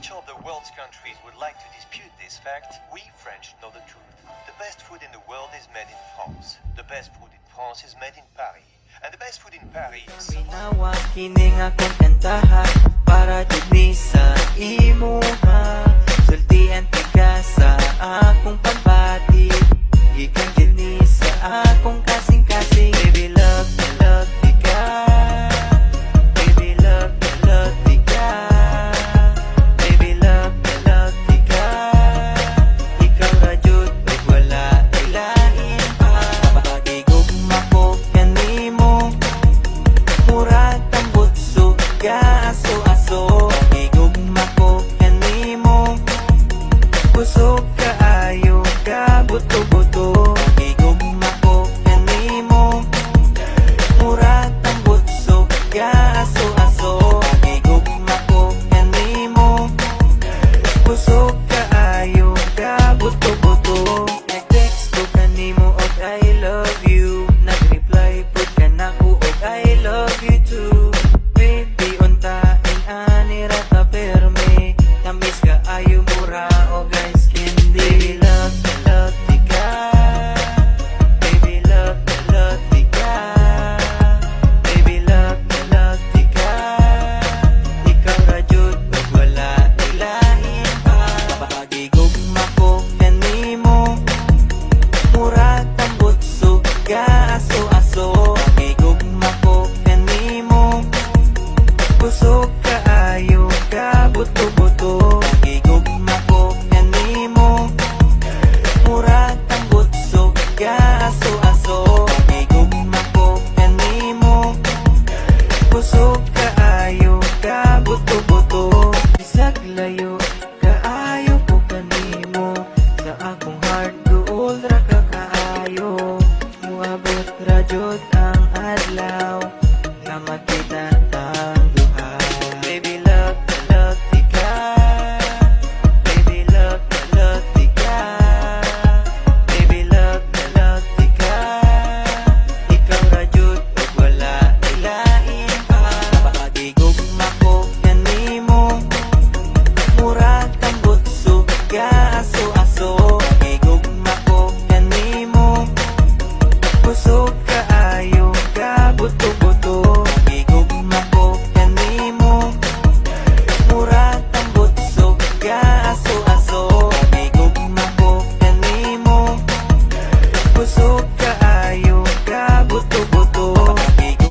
which of the world's countries would like to dispute this fact, we French know the truth. The best food in the world is made in France. The best food in France is made in Paris. And the best food in Paris is... Ginawa kining akong kantahan.